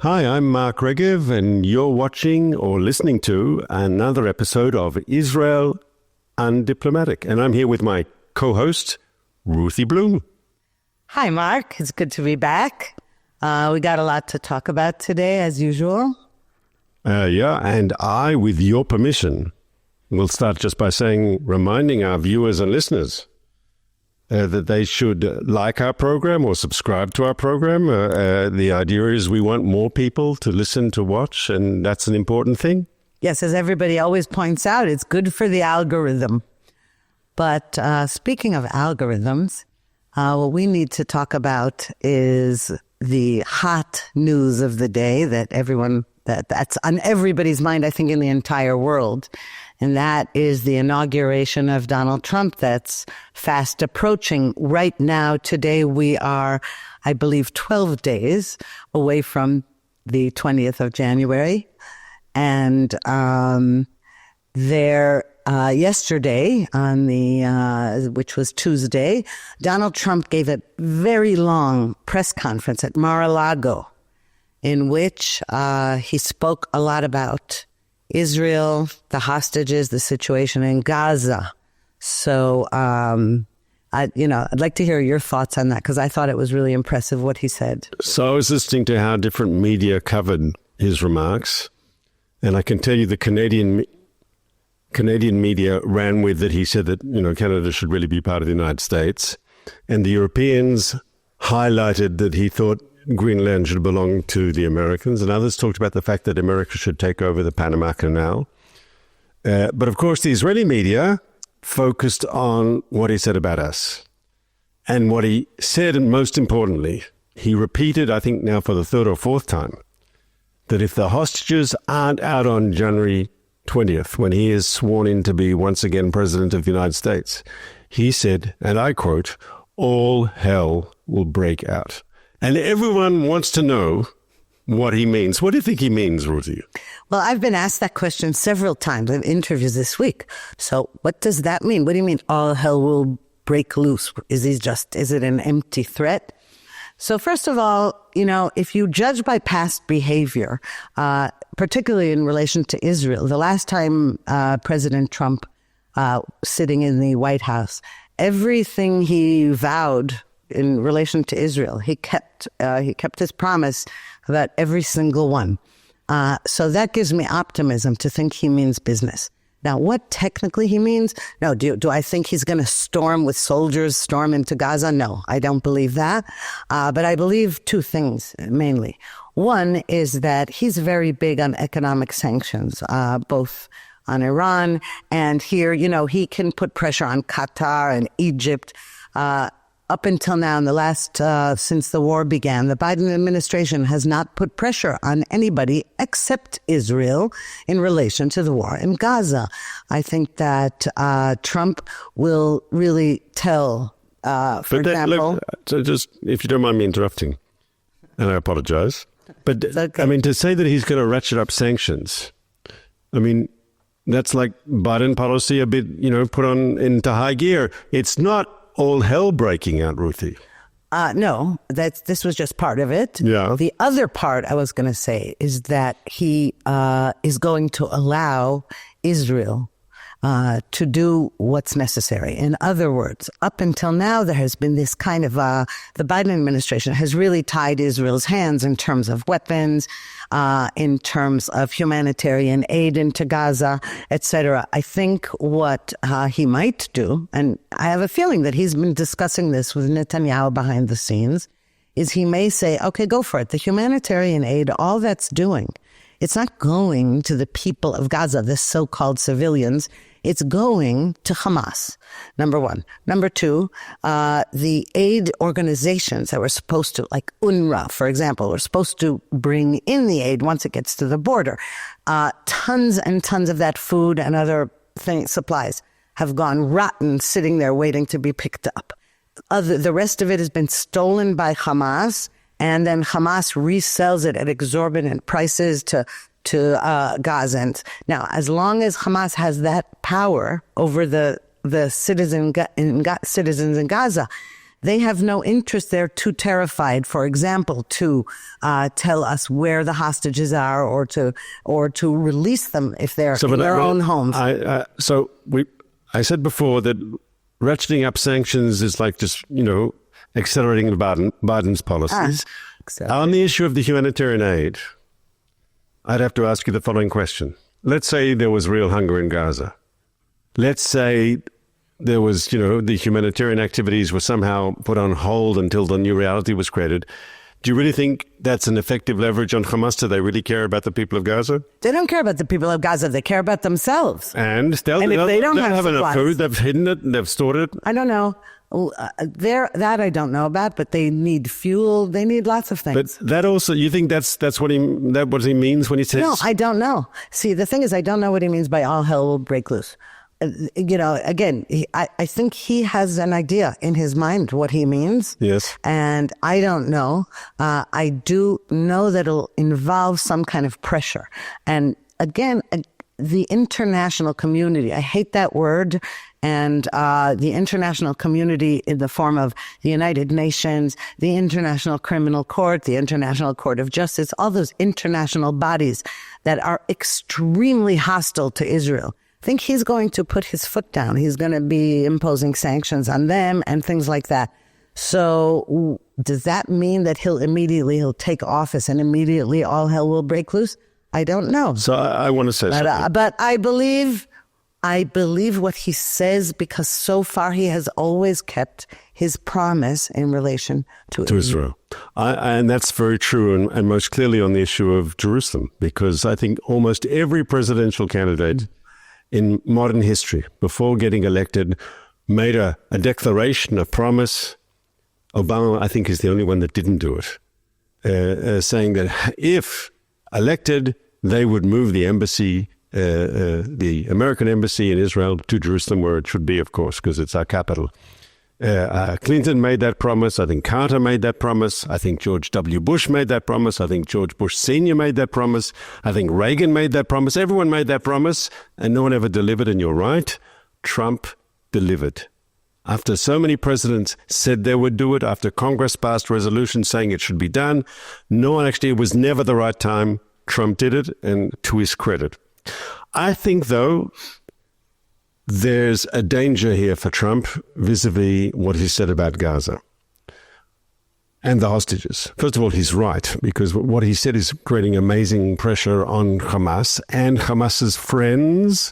Hi, I'm Mark Regev, and you're watching or listening to another episode of Israel Undiplomatic. And I'm here with my co-host, Ruthie Blum. Hi, Mark. It's good to be back. We got a lot to talk about today, as usual. And I, with your permission, will start just by reminding our viewers and listeners that they should like our program or subscribe to our program. The idea is we want more people to listen, to watch, and that's an important thing. Yes, as everybody always points out, it's good for the algorithm. But speaking of algorithms, what we need to talk about is the hot news of the day that's on everybody's mind, I think, in the entire world. And that is the inauguration of Donald Trump that's fast approaching. Right now, today, we are, I believe, 12 days away from the 20th of January. And yesterday, which was Tuesday, Donald Trump gave a very long press conference at Mar-a-Lago in which he spoke a lot about Israel, the hostages, the situation in Gaza. So, I'd like to hear your thoughts on that, because I thought it was really impressive what he said. So I was listening to how different media covered his remarks, and I can tell you the Canadian media ran with that. He said that, Canada should really be part of the United States, and the Europeans highlighted that he thought Greenland should belong to the Americans, and others talked about the fact that America should take over the Panama Canal. But of course, the Israeli media focused on what he said about us. And what he said, and most importantly, he repeated, I think now for the third or fourth time, that if the hostages aren't out on January 20th, when he is sworn in to be once again President of the United States, he said, and I quote, "all hell will break out." And everyone wants to know what he means. What do you think he means, Ruthie? Well, I've been asked that question several times in interviews this week. So what does that mean? What do you mean all hell will break loose? Is it an empty threat? So first of all, if you judge by past behavior, particularly in relation to Israel, the last time President Trump sitting in the White House, everything he vowed in relation to Israel, he kept his promise about every single one. So that gives me optimism to think he means business. Now, what technically he means? No, do I think he's going to storm into Gaza? No, I don't believe that. But I believe two things mainly. One is that he's very big on economic sanctions, both on Iran and here, he can put pressure on Qatar and Egypt. Up until now, since the war began, the Biden administration has not put pressure on anybody except Israel in relation to the war in Gaza. I think that Trump will really tell, example... So just, if you don't mind me interrupting, and I apologize, but okay. To say that he's going to ratchet up sanctions, that's like Biden policy a bit, put on into high gear. It's not all hell breaking out, Ruthie. No, this was just part of it. Yeah. The other part I was going to say is that he is going to allow Israel to do what's necessary. In other words, up until now, there has been this kind of, the Biden administration has really tied Israel's hands in terms of weapons, in terms of humanitarian aid into Gaza, etc. I think what he might do, and I have a feeling that he's been discussing this with Netanyahu behind the scenes, is he may say, okay, go for it. The humanitarian aid, all that's doing, it's not going to the people of Gaza, the so-called civilians. It's going to Hamas, number one. Number two, the aid organizations that were supposed to, like UNRWA, for example, were supposed to bring in the aid once it gets to the border. Tons and tons of that food and other supplies have gone rotten, sitting there waiting to be picked up. The rest of it has been stolen by Hamas, and then Hamas resells it at exorbitant prices to Gazans. Now, as long as Hamas has that power over the citizens in Gaza, They have no interest. They're too terrified, for example, to tell us where the hostages are or to release them if they're in their own homes. I said before that ratcheting up sanctions is like just, accelerating Biden's policies. On the issue of the humanitarian aid, I'd have to ask you the following question. Let's say there was real hunger in Gaza. Let's say there was, the humanitarian activities were somehow put on hold until the new reality was created. Do you really think that's an effective leverage on Hamas? Do they really care about the people of Gaza? They don't care about the people of Gaza. They care about themselves. And if they don't have enough food, they've hidden it, they've stored it. I don't know. That I don't know about, but they need fuel. They need lots of things. But that also, you think that's what he means when he says? No, I don't know. See, the thing is, I don't know what he means by all hell will break loose. Again, I think he has an idea in his mind what he means. Yes. And I don't know. I do know that it'll involve some kind of pressure. And again, the international community, I hate that word. And the international community in the form of the United Nations, the International Criminal Court, the International Court of Justice, all those international bodies that are extremely hostile to Israel. I think he's going to put his foot down. He's going to be imposing sanctions on them and things like that. So does that mean that he'll take office and immediately all hell will break loose? I don't know. So I want to say something. But I believe what he says because so far he has always kept his promise in relation to Israel. And that's very true, and most clearly on the issue of Jerusalem, because I think almost every presidential candidate in modern history, before getting elected, made a declaration, a promise. Obama, I think, is the only one that didn't do it, saying that if elected, they would move the embassy, the American embassy in Israel to Jerusalem, where it should be, of course, because it's our capital. Clinton made that promise. I think Carter made that promise. I think George W. Bush made that promise. I think George Bush Sr. made that promise. I think Reagan made that promise. Everyone made that promise, and no one ever delivered. And you're right, Trump delivered. After so many presidents said they would do it, after Congress passed resolutions saying it should be done, no one actually, it was never the right time. Trump did it, and to his credit. I think, though, there's a danger here for Trump vis-a-vis what he said about Gaza and the hostages. First of all, he's right, because what he said is creating amazing pressure on Hamas and Hamas's friends,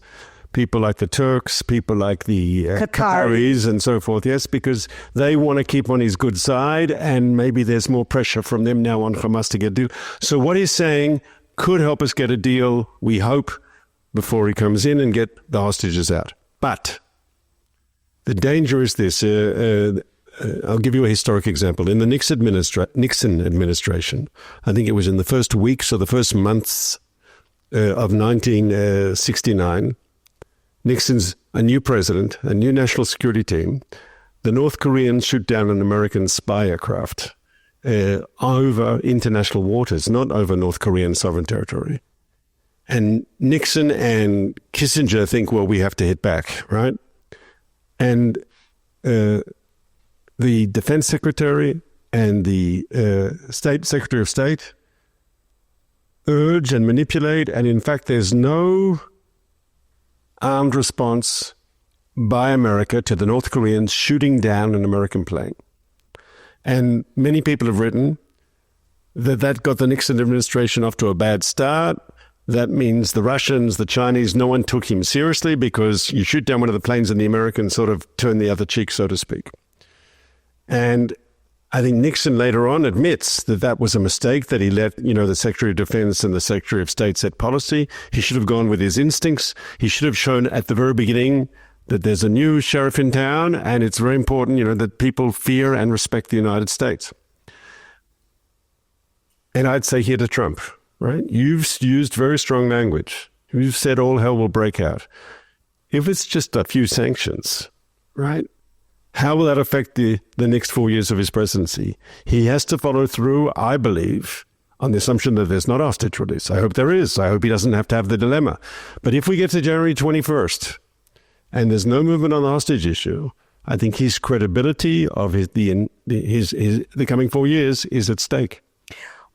people like the Turks, people like the Qataris and so forth, yes, because they want to keep on his good side, and maybe there's more pressure from them now on Hamas to get a deal. So what he's saying could help us get a deal, we hope, before he comes in and get the hostages out. But the danger is this. I'll give you a historic example. In the Nixon administration, I think it was in the first weeks or the first months of 1969, Nixon's a new president, a new national security team. The North Koreans shoot down an American spy aircraft over international waters, not over North Korean sovereign territory. And Nixon and Kissinger think, well, we have to hit back, right? And the defense secretary and the secretary of state urge and manipulate. And in fact, there's no armed response by America to the North Koreans shooting down an American plane. And many people have written that got the Nixon administration off to a bad start. That means the Russians, the Chinese, no one took him seriously because you shoot down one of the planes and the Americans sort of turn the other cheek, so to speak. And I think Nixon later on admits that was a mistake, that he let, the Secretary of Defense and the Secretary of State set policy. He should have gone with his instincts. He should have shown at the very beginning that there's a new sheriff in town, and it's very important, that people fear and respect the United States. And I'd say here to Trump, right? You've used very strong language. You've said all hell will break out. If it's just a few sanctions, right? How will that affect the next 4 years of his presidency? He has to follow through, I believe, on the assumption that there's not hostage release. I hope there is. I hope he doesn't have to have the dilemma. But if we get to January 21st and there's no movement on the hostage issue, I think his credibility of the coming 4 years is at stake.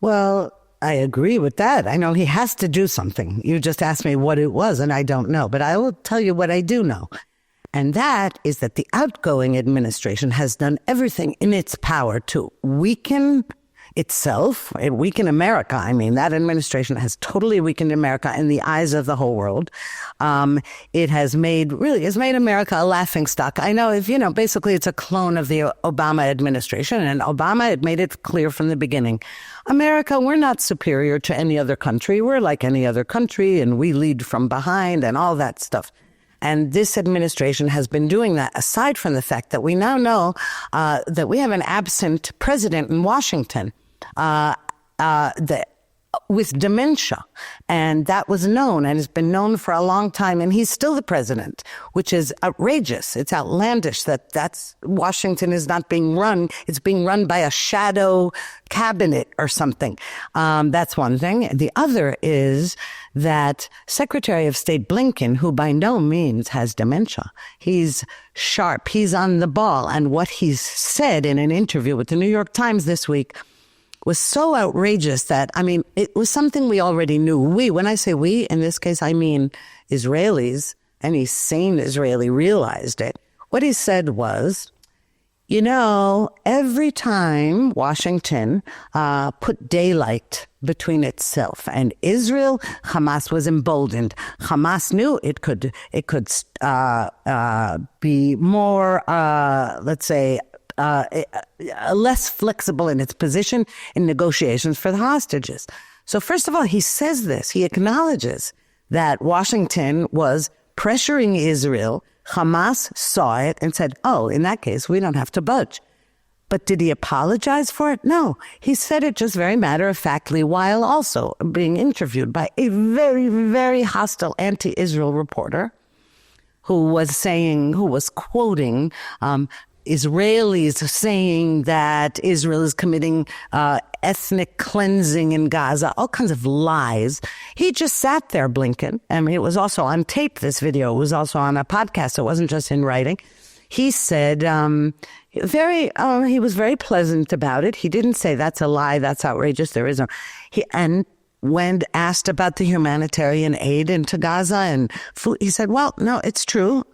Well, I agree with that. I know he has to do something. You just asked me what it was, and I don't know. But I will tell you what I do know. And that is that the outgoing administration has done everything in its power to weaken itself, weaken America. I mean, that administration has totally weakened America in the eyes of the whole world. It has made America a laughingstock. I know basically it's a clone of the Obama administration, and Obama had made it clear from the beginning. America, we're not superior to any other country. We're like any other country, and we lead from behind and all that stuff. And this administration has been doing that, aside from the fact that we now know that we have an absent president in Washington with dementia. And that was known and has been known for a long time. And he's still the president, which is outrageous. It's outlandish that's Washington is not being run. It's being run by a shadow cabinet or something. That's one thing. The other is that Secretary of State Blinken, who by no means has dementia, he's sharp, he's on the ball. And what he's said in an interview with the New York Times this week was so outrageous that, it was something we already knew. When I say we, in this case, I mean Israelis, any sane Israeli realized it. What he said was, every time Washington put daylight between itself and Israel, Hamas was emboldened. Hamas knew it could be more, less flexible in its position in negotiations for the hostages. So first of all, he says this. He acknowledges that Washington was pressuring Israel. Hamas saw it and said, oh, in that case, we don't have to budge. But did he apologize for it? No. He said it just very matter-of-factly while also being interviewed by a very, very hostile anti-Israel reporter who was quoting Israelis saying that Israel is committing ethnic cleansing in Gaza, all kinds of lies. He just sat there, Blinken. It was also on tape, this video. It was also on a podcast. It wasn't just in writing. He said, he was very pleasant about it. He didn't say that's a lie, that's outrageous, there is no. And when asked about the humanitarian aid into Gaza and food, he said, well, no, it's true.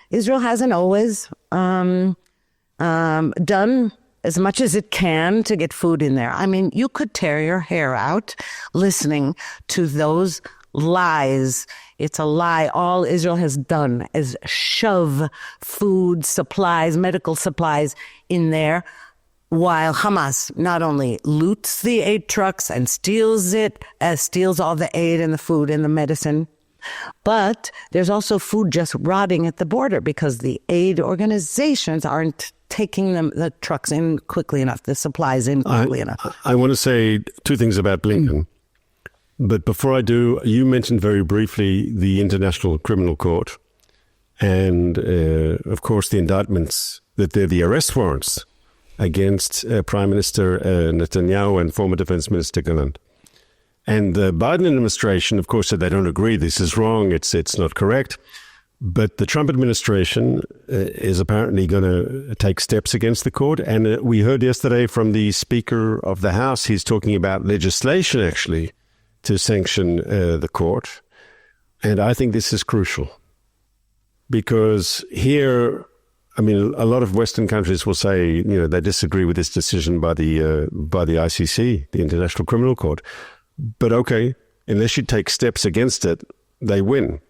Israel hasn't always done as much as it can to get food in there. You could tear your hair out listening to those lies. It's a lie. All Israel has done is shove food supplies, medical supplies in there, while Hamas not only loots the aid trucks and steals all the aid and the food and the medicine, but there's also food just rotting at the border because the aid organizations aren't taking the trucks in quickly enough, the supplies in quickly enough. I want to say two things about Blinken. But before I do, you mentioned very briefly the International Criminal Court and, of course, the indictments, that they're the arrest warrants against Prime Minister Netanyahu and former Defense Minister Gallant. And the Biden administration, of course, said they don't agree. This is wrong. It's not correct. But the Trump administration is apparently going to take steps against the court. And we heard yesterday from the Speaker of the House, he's talking about legislation, actually, to sanction the court. And I think this is crucial. Because here, a lot of Western countries will say, they disagree with this decision by the ICC, the International Criminal Court. But okay, unless you take steps against it, they win.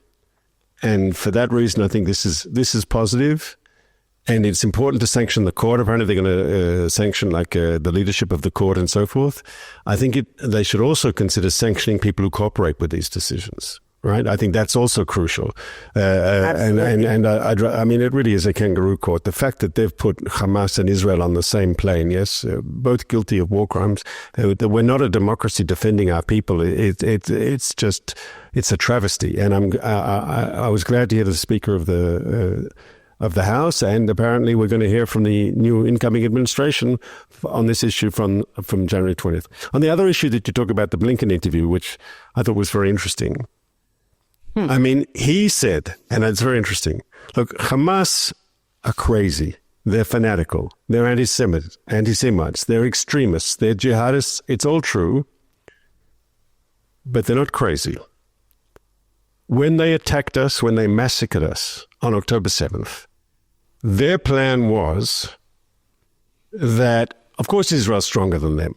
And for that reason, I think this is positive. And it's important to sanction the court. Apparently, they're going to sanction the leadership of the court and so forth. I think they should also consider sanctioning people who cooperate with these decisions. Right, I think that's also crucial, and it really is a kangaroo court. The fact that they've put Hamas and Israel on the same plane, yes, both guilty of war crimes. We're not a democracy defending our people. It's a travesty. And I was glad to hear the Speaker of the House, and apparently we're going to hear from the new incoming administration on this issue from January 20th. On the other issue that you talk about, the Blinken interview, which I thought was very interesting. He said, and it's very interesting, look, Hamas are crazy. They're fanatical. They're anti-Semites. They're extremists. They're jihadists. It's all true. But they're not crazy. When they attacked us, when they massacred us on October 7th, their plan was that, of course, Israel's stronger than them.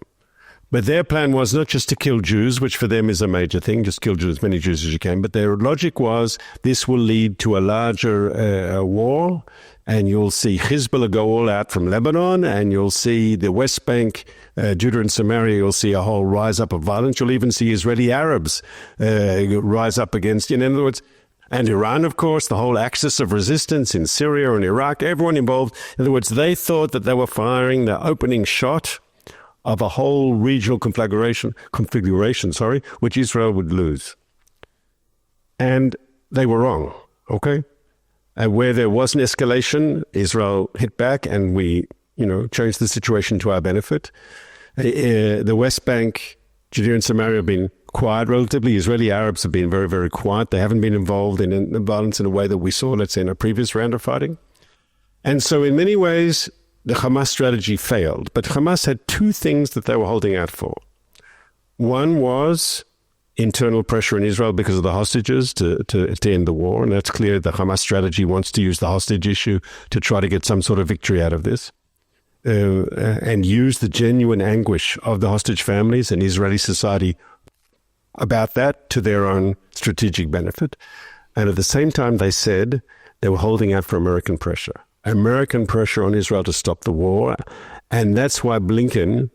But their plan was not just to kill Jews, which for them is a major thing, just kill as many Jews as you can. But their logic was this will lead to a larger war, and you'll see Hezbollah go all out from Lebanon, and you'll see the West Bank, Judah and Samaria, you'll see a whole rise up of violence. You'll even see Israeli Arabs rise up against, in other words, and Iran, of course, the whole axis of resistance in Syria and Iraq, everyone involved. In other words, they thought that they were firing the opening shot of a whole regional configuration, which Israel would lose. And they were wrong, okay? And where there was an escalation, Israel hit back and we, changed the situation to our benefit. The West Bank, Judea and Samaria have been quiet relatively. Israeli Arabs have been very, very quiet. They haven't been involved in violence in a way that we saw, let's say, in a previous round of fighting. And so in many ways, the Hamas strategy failed, but Hamas had two things that they were holding out for. One was internal pressure in Israel because of the hostages to end the war, and that's clear. The Hamas strategy wants to use the hostage issue to try to get some sort of victory out of this, and use the genuine anguish of the hostage families and Israeli society about that to their own strategic benefit. And at the same time, they said they were holding out for American pressure on Israel to stop the war. And that's why Blinken,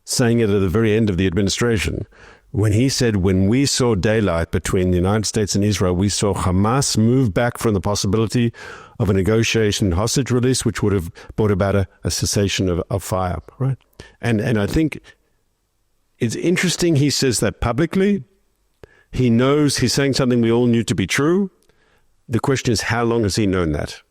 saying it at the very end of the administration, when he said, when we saw daylight between the United States and Israel, we saw Hamas move back from the possibility of a negotiation hostage release, which would have brought about a cessation of fire, right? And I think it's interesting he says that publicly. He knows he's saying something we all knew to be true. The question is, how long has he known that?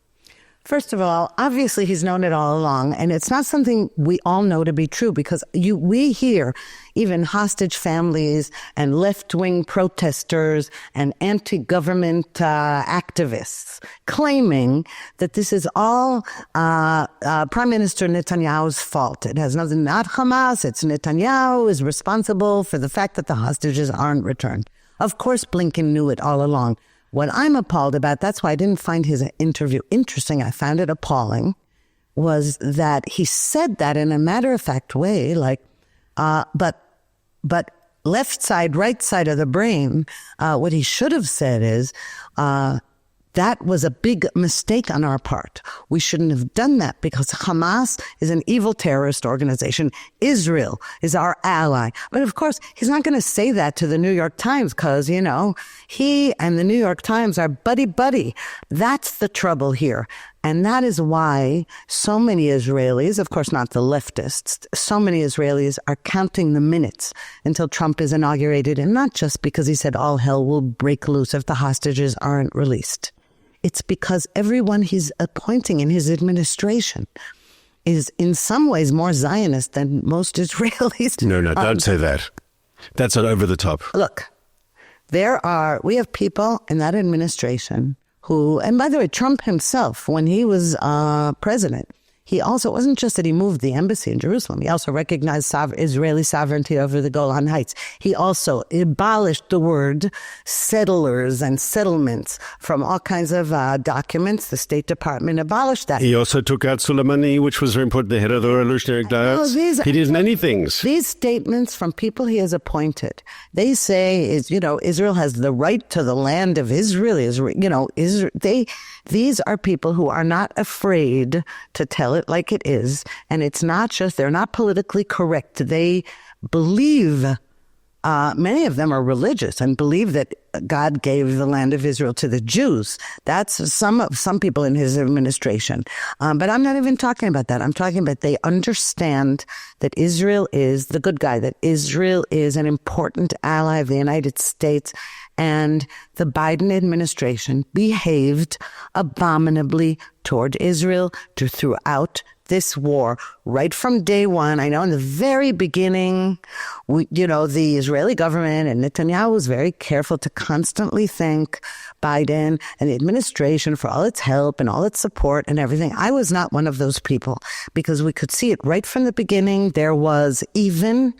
First of all, obviously he's known it all along, and it's not something we all know to be true, because we hear even hostage families and left-wing protesters and anti-government activists claiming that this is all Prime Minister Netanyahu's fault. It has nothing, not Hamas, it's Netanyahu is responsible for the fact that the hostages aren't returned. Of course, Blinken knew it all along. What I'm appalled about, that's why I didn't find his interview interesting, I found it appalling, was that he said that in a matter-of-fact way, like, but left side, right side of the brain, what he should have said is, that was a big mistake on our part. We shouldn't have done that because Hamas is an evil terrorist organization. Israel is our ally. But of course, he's not going to say that to the New York Times because, he and the New York Times are buddy-buddy. That's the trouble here. And that is why so many Israelis, of course not the leftists, so many Israelis are counting the minutes until Trump is inaugurated. And not just because he said all hell will break loose if the hostages aren't released. It's because everyone he's appointing in his administration is in some ways more Zionist than most Israelis. No, don't say that. That's not over the top. Look, we have people in that administration who, and by the way, Trump himself, when he was president, he also, it wasn't just that he moved the embassy in Jerusalem, he also recognized Israeli sovereignty over the Golan Heights. He also abolished the word settlers and settlements from all kinds of documents. The State Department abolished that. He also took out Soleimani, which was very important, the head of the Revolutionary Guards. He did many things. These statements from people he has appointed, they say, Israel has the right to the land of Israel. These are people who are not afraid to tell it like it is. And it's not just, they're not politically correct. They believe, many of them are religious and believe that God gave the land of Israel to the Jews. That's some people in his administration. But I'm not even talking about that. I'm talking about they understand that Israel is the good guy, that Israel is an important ally of the United States. And the Biden administration behaved abominably toward Israel throughout this war, right from day one. I know in the very beginning, the Israeli government and Netanyahu was very careful to constantly thank Biden and the administration for all its help and all its support and everything. I was not one of those people, because we could see it right from the beginning. There was even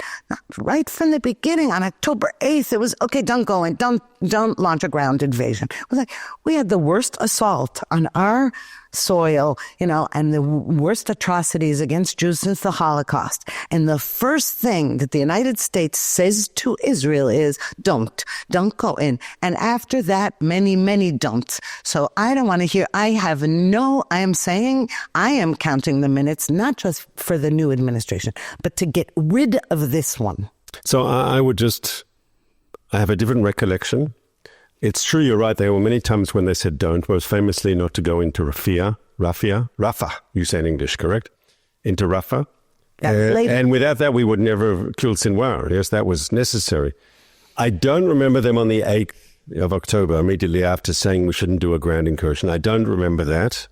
right from the beginning on October 8th, it was, okay, don't go in, don't launch a ground invasion. It was like, we had the worst assault on our soil, and the worst atrocities against Jews since the Holocaust. And the first thing that the United States says to Israel is, don't go in. And after that, many, many don'ts. So I don't want to hear, I am saying I am counting the minutes, not just for the new administration, but to get rid of this one. So I have a different recollection. It's true, you're right. There were many times when they said don't, most famously not to go into Rafah, you say in English, correct? Into Rafah. And without that, we would never have killed Sinwar. Yes, that was necessary. I don't remember them on the 8th of October, immediately after saying we shouldn't do a ground incursion. I don't remember that.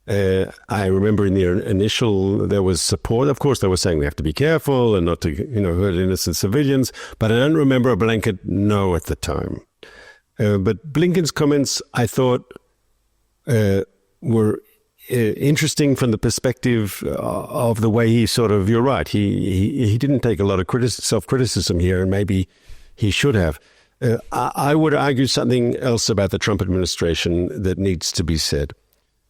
I remember in the initial, there was support. Of course, they were saying we have to be careful and not to, hurt innocent civilians. But I don't remember a blanket no at the time. But Blinken's comments, I thought, were interesting from the perspective of the way he you're right, he didn't take a lot of self-criticism here, and maybe he should have. I would argue something else about the Trump administration that needs to be said.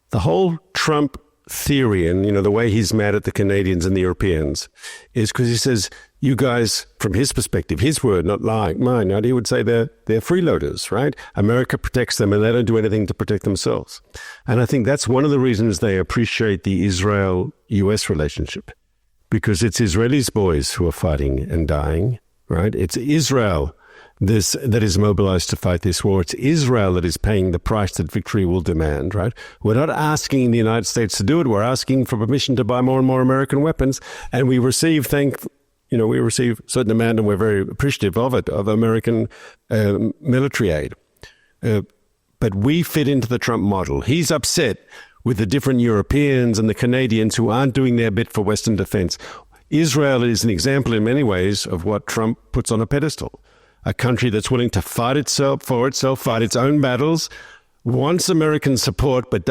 The whole Trump theory and, the way he's mad at the Canadians and the Europeans is because he says, you guys, from his perspective, his word, not like mine, he would say they're freeloaders, right? America protects them and they don't do anything to protect themselves. And I think that's one of the reasons they appreciate the Israel-US relationship, because it's Israelis' boys who are fighting and dying, right? It's Israel that is mobilized to fight this war. It's Israel that is paying the price that victory will demand, right? We're not asking the United States to do it. We're asking for permission to buy more and more American weapons. And we receive, we receive a certain amount, and we're very appreciative of it, of American military aid. But we fit into the Trump model. He's upset with the different Europeans and the Canadians who aren't doing their bit for Western defense. Israel is an example in many ways of what Trump puts on a pedestal. A country that's willing to fight fight its own battles, wants American support, but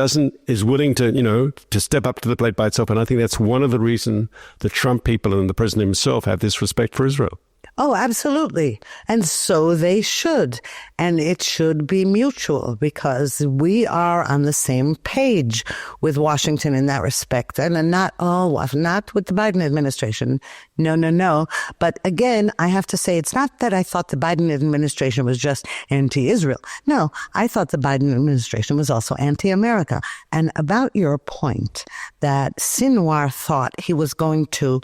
is willing to step up to the plate by itself. And I think that's one of the reasons the Trump people and the president himself have this respect for Israel. Oh, absolutely. And so they should. And it should be mutual, because we are on the same page with Washington in that respect. And not with the Biden administration. No. But again, I have to say, it's not that I thought the Biden administration was just anti-Israel. No, I thought the Biden administration was also anti-America. And about your point that Sinwar thought he was going to,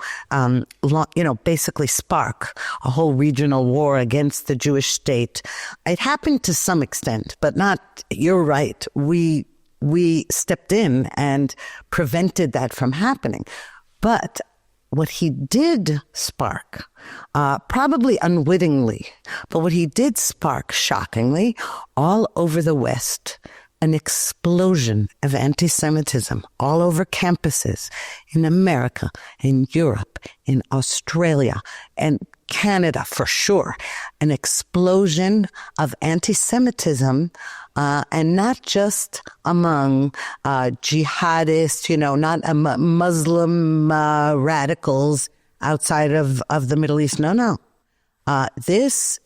basically spark a whole regional war against the Jewish state. It happened to some extent, but not, you're right. We stepped in and prevented that from happening. But what he did spark, probably unwittingly, but what he did spark, shockingly, all over the West, an explosion of anti-Semitism all over campuses in America, in Europe, in Australia, and Canada for sure. An explosion of anti-Semitism, and not just among jihadists, not Muslim radicals outside of the Middle East. No. This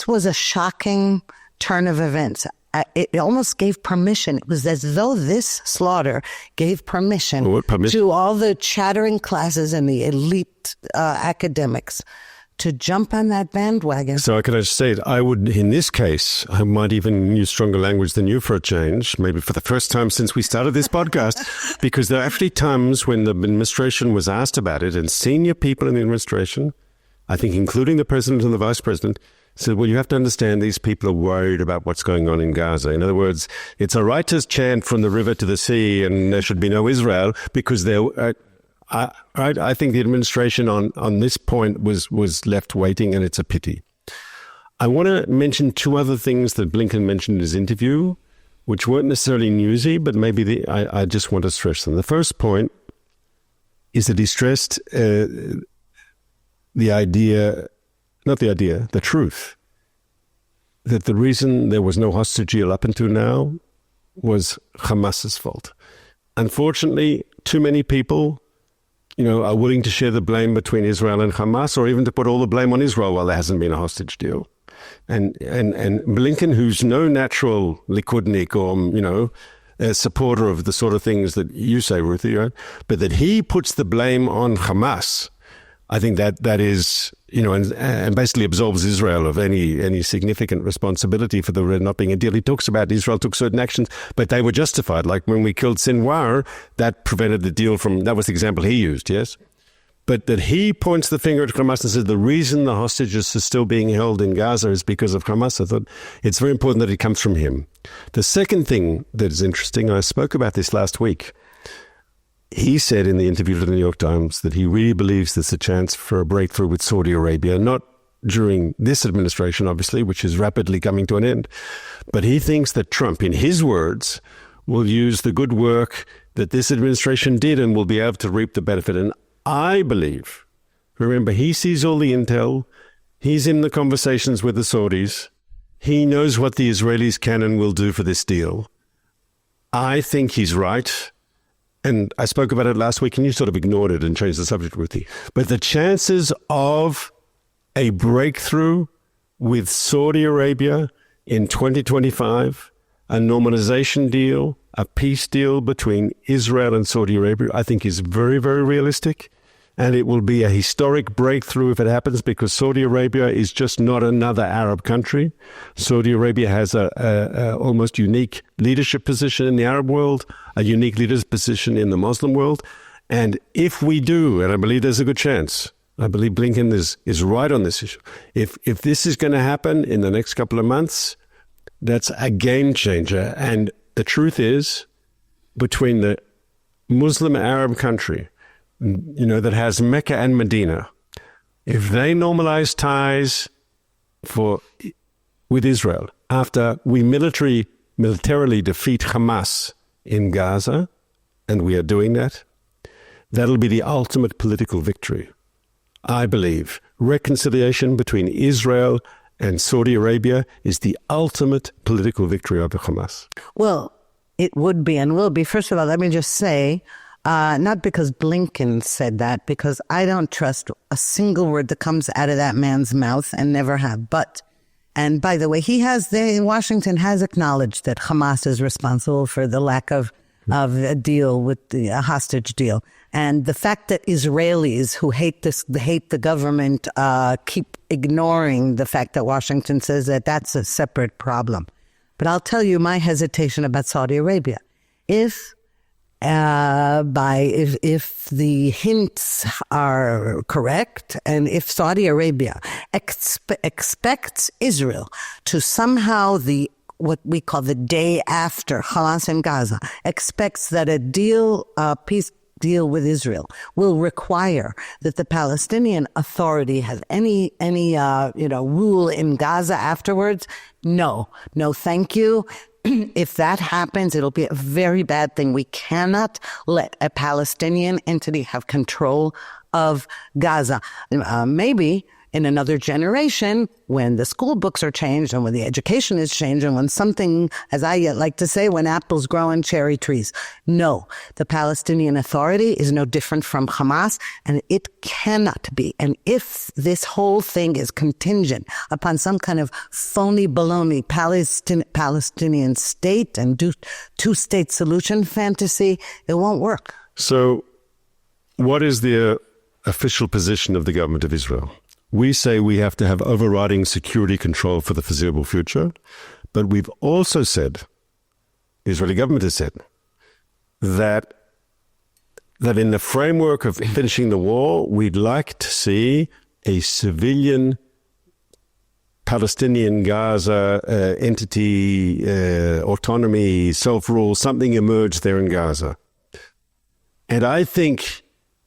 was a shocking turn of events. It almost gave permission. It was as though this slaughter gave permission to all the chattering classes and the elite academics to jump on that bandwagon. So can I just say it? I would, in this case, I might even use stronger language than you for a change, maybe for the first time since we started this podcast, because there are actually times when the administration was asked about it, and senior people in the administration, I think including the president and the vice president, said, well, you have to understand these people are worried about what's going on in Gaza. In other words, it's a right to chant from the river to the sea and there should be no Israel, because I think the administration on this point was left waiting, and it's a pity. I want to mention two other things that Blinken mentioned in his interview, which weren't necessarily newsy, but maybe I just want to stress them. The first point is that he stressed the truth, that the reason there was no hostage deal up until now was Hamas's fault. Unfortunately, too many people, are willing to share the blame between Israel and Hamas, or even to put all the blame on Israel while there hasn't been a hostage deal. And Blinken, who's no natural Likudnik or, a supporter of the sort of things that you say, Ruthie, right? But that he puts the blame on Hamas, I think that is, and basically absolves Israel of any significant responsibility for there not being a deal. He talks about Israel took certain actions, but they were justified. Like when we killed Sinwar, that prevented the deal that was the example he used, yes? But that he points the finger at Hamas and says the reason the hostages are still being held in Gaza is because of Hamas. I thought it's very important that it comes from him. The second thing that is interesting, I spoke about this last week. He said in the interview to the New York Times that he really believes there's a chance for a breakthrough with Saudi Arabia, not during this administration, obviously, which is rapidly coming to an end. But he thinks that Trump, in his words, will use the good work that this administration did and will be able to reap the benefit. And I believe, remember, he sees all the intel. He's in the conversations with the Saudis. He knows what the Israelis can and will do for this deal. I think he's right. And I spoke about it last week, and you sort of ignored it and changed the subject, Ruthie. But the chances of a breakthrough with Saudi Arabia in 2025, a normalization deal, a peace deal between Israel and Saudi Arabia, I think is very, very realistic. And it will be a historic breakthrough if it happens, because Saudi Arabia is just not another Arab country. Saudi Arabia has a almost unique leadership position in the Arab world, a unique leadership position in the Muslim world. And if we do, and I believe there's a good chance, I believe Blinken is right on this issue. If this is going to happen in the next couple of months, that's a game changer. And the truth is, between the Muslim Arab country, that has Mecca and Medina, if they normalize ties with Israel after we militarily defeat Hamas in Gaza, and we are doing that, that'll be the ultimate political victory. I believe reconciliation between Israel and Saudi Arabia is the ultimate political victory of the Hamas. Well, it would be and will be. First of all, let me just say, not because Blinken said that, because I don't trust a single word that comes out of that man's mouth and never have. And by the way, Washington has acknowledged that Hamas is responsible for the lack of a deal with a hostage deal. And the fact that Israelis who hate the government, keep ignoring the fact that Washington says that's a separate problem. But I'll tell you my hesitation about Saudi Arabia. If the hints are correct, and if Saudi Arabia expects Israel to somehow what we call the day after Hamas in Gaza, expects that a peace deal with Israel will require that the Palestinian Authority has any rule in Gaza afterwards, no, thank you. If that happens, it'll be a very bad thing. We cannot let a Palestinian entity have control of Gaza. Maybe in another generation, when the school books are changed and when the education is changed and when something, as I like to say, when apples grow on cherry trees. No, the Palestinian Authority is no different from Hamas, and it cannot be. And if this whole thing is contingent upon some kind of phony baloney Palestinian state and two-state solution fantasy, it won't work. So what is the official position of the government of Israel? We say we have to have overriding security control for the foreseeable future, but we've also said, the Israeli government has said, that in the framework of finishing the war, we'd like to see a civilian Palestinian Gaza entity, autonomy, self-rule, something emerge there in Gaza. And I think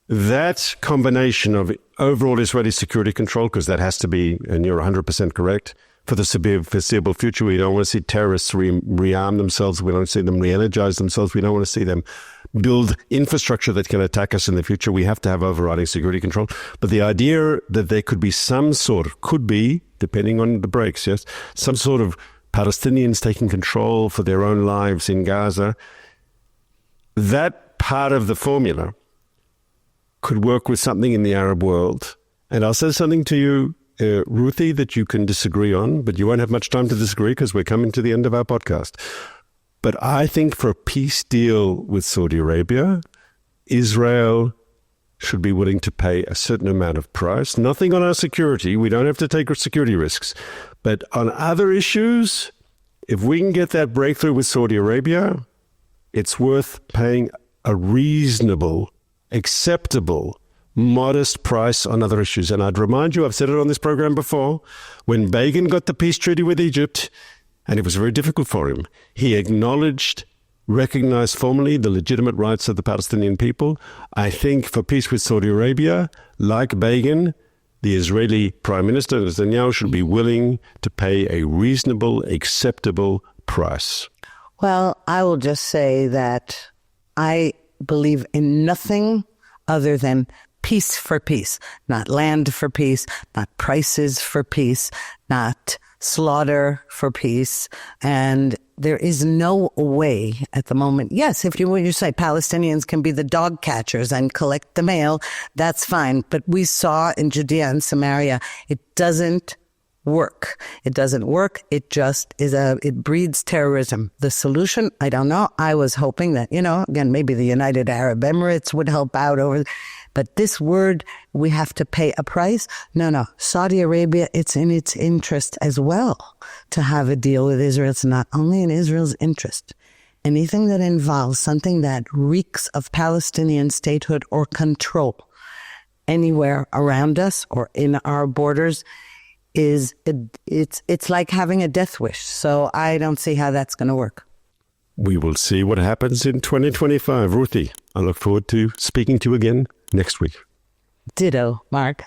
that combination of overall Israeli security control, because that has to be, and you're 100% correct, for the foreseeable future. We don't want to see terrorists rearm themselves. We don't want to see them re-energize themselves. We don't want to see them build infrastructure that can attack us in the future. We have to have overriding security control. But the idea that there could be depending on the breaks, yes, some sort of Palestinians taking control for their own lives in Gaza, that part of the formula could work with something in the Arab world. And I'll say something to you, Ruthie, that you can disagree on, but you won't have much time to disagree because we're coming to the end of our podcast. But I think for a peace deal with Saudi Arabia, Israel should be willing to pay a certain amount of price. Nothing on our security. We don't have to take security risks. But on other issues, if we can get that breakthrough with Saudi Arabia, it's worth paying a reasonable, acceptable, modest price on other issues. And I'd remind you, I've said it on this program before, when Begin got the peace treaty with Egypt, and it was very difficult for him, he recognized formally the legitimate rights of the Palestinian people. I think for peace with Saudi Arabia, like Begin, the Israeli Prime Minister Netanyahu should be willing to pay a reasonable, acceptable price. Well, I will just say that I believe in nothing other than peace for peace, not land for peace, not prices for peace, not slaughter for peace. And there is no way at the moment. Yes, if you say Palestinians can be the dog catchers and collect the mail, that's fine. But we saw in Judea and Samaria, it doesn't work. It doesn't work. It just it breeds terrorism. The solution, I don't know. I was hoping that, again, maybe the United Arab Emirates would help out but this word, we have to pay a price. No. Saudi Arabia, it's in its interest as well to have a deal with Israel. It's not only in Israel's interest. Anything that involves something that reeks of Palestinian statehood or control anywhere around us or in our borders it's like having a death wish. So I don't see how that's going to work. We will see what happens in 2025. Ruthie, I look forward to speaking to you again next week. Ditto, Mark.